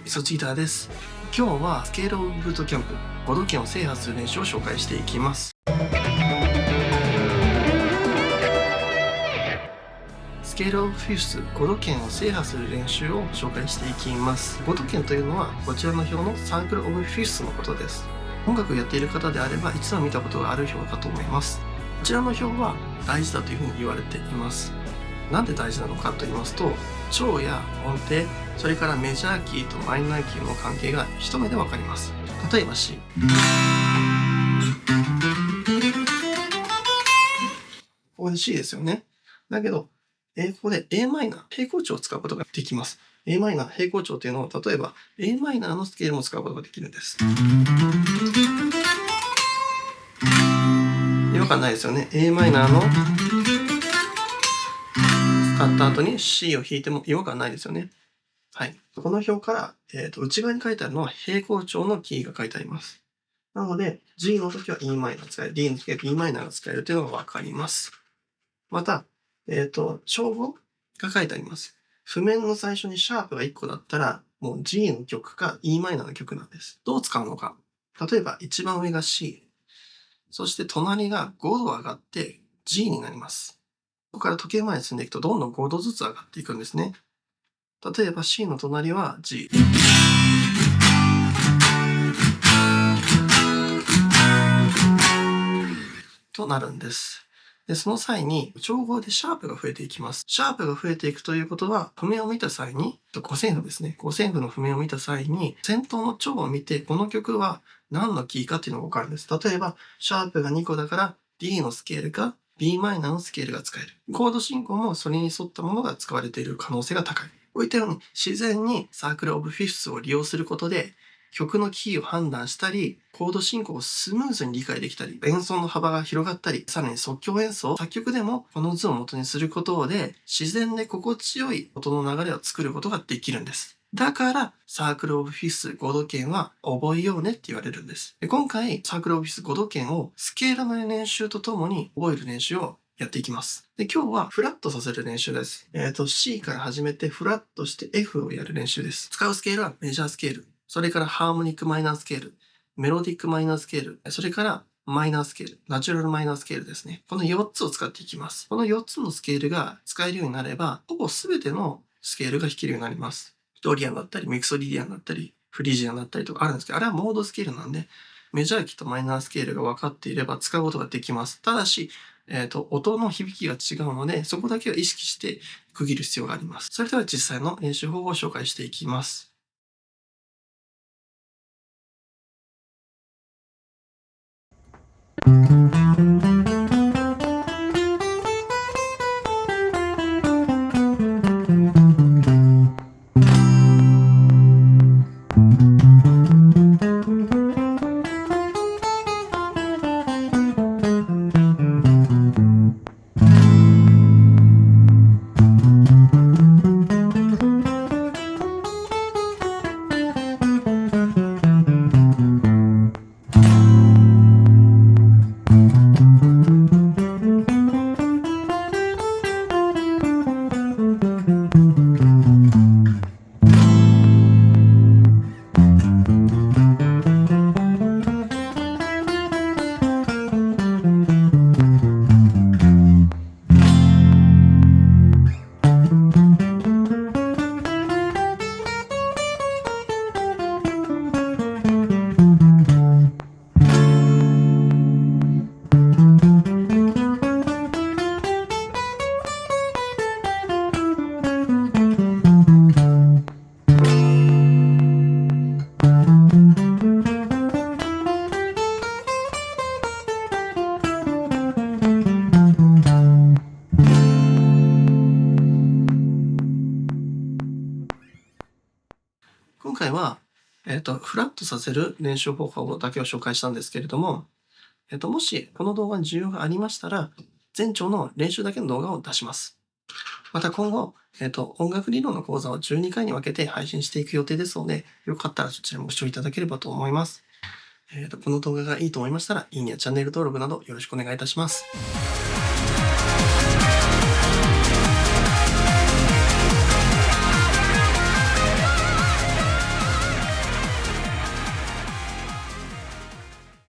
イソチギターです。今日はスケールオブブートキャンプ5度圏を制覇する練習を紹介していきます。スケールオブフィフス5度圏を制覇する練習を紹介していきます。5度圏というのはこちらの表のサークルオブフィフスのことです。音楽をやっている方であれば一度は見たことがある表かと思います。こちらの表は大事だというふうに言われています。なんで大事なのかと言いますと、調や音程、それからメジャーキーとマイナーキーの関係が一目でわかります。例えば C。ここで C ですよね。だけど、ここで a マイナー、平行調を使うことができます。a マイナー、平行調というのを、例えば a マイナーのスケールも使うことができるんです。違和感ないですよね。a マイナーの使った後に C を弾いても違和感ないですよね。はい。この表から、内側に書いてあるのは平行調のキーが書いてあります。なので、G の時は e マイナー使える、D の時は b マイナーが使えるというのがわかります。また、調合が書いてあります。譜面の最初にシャープが1個だったら、もう G の曲か e マイナーの曲なんです。どう使うのか。例えば、一番上が C。そして隣が5度上がって G になります。ここから時計回りに進んでいくとどんどん5度ずつ上がっていくんですね。例えば C の隣は G。となるんです。で、その際に調合でシャープが増えていきます。シャープが増えていくということは、譜面を見た際に、五線譜ですね。五線譜の譜面を見た際に、先頭の調を見て、この曲は何のキーかっていうのがわかるんです。例えば、シャープが2個だから D のスケールか b マイナーのスケールが使える。コード進行もそれに沿ったものが使われている可能性が高い。こういったように自然にサークルオブフィフスを利用することで、曲のキーを判断したり、コード進行をスムーズに理解できたり、演奏の幅が広がったり、さらに即興演奏、作曲でもこの図を元にすることで、自然で心地よい音の流れを作ることができるんです。だから、サークルオブフィフス5度圏は覚えようねって言われるんです。で、今回、サークルオブフィフス5度圏をスケールの練習とともに覚える練習をやっていきます。で、今日はフラットさせる練習です。C から始めてフラットして F をやる練習です。使うスケールはメジャースケール。それからハーモニックマイナースケール、メロディックマイナースケール、それからマイナースケール、ナチュラルマイナースケールですね。この4つを使っていきます。この4つのスケールが使えるようになれば、ほぼ全てのスケールが弾けるようになります。ドリアンだったり、ミクソリディアンだったり、フリージアンだったりとかあるんですけど、あれはモードスケールなんで、メジャーキーとマイナースケールが分かっていれば使うことができます。ただし、音の響きが違うので、そこだけは意識して区切る必要があります。それでは実際の練習方法を紹介していきます。今回は、フラットさせる練習方法だけを紹介したんですけれども、もしこの動画に需要がありましたら、全長の練習だけの動画を出します。また今後、音楽理論の講座を12回に分けて配信していく予定ですので、よかったらそちらもご視聴いただければと思います。この動画がいいと思いましたら、いいねやチャンネル登録などよろしくお願いいたします。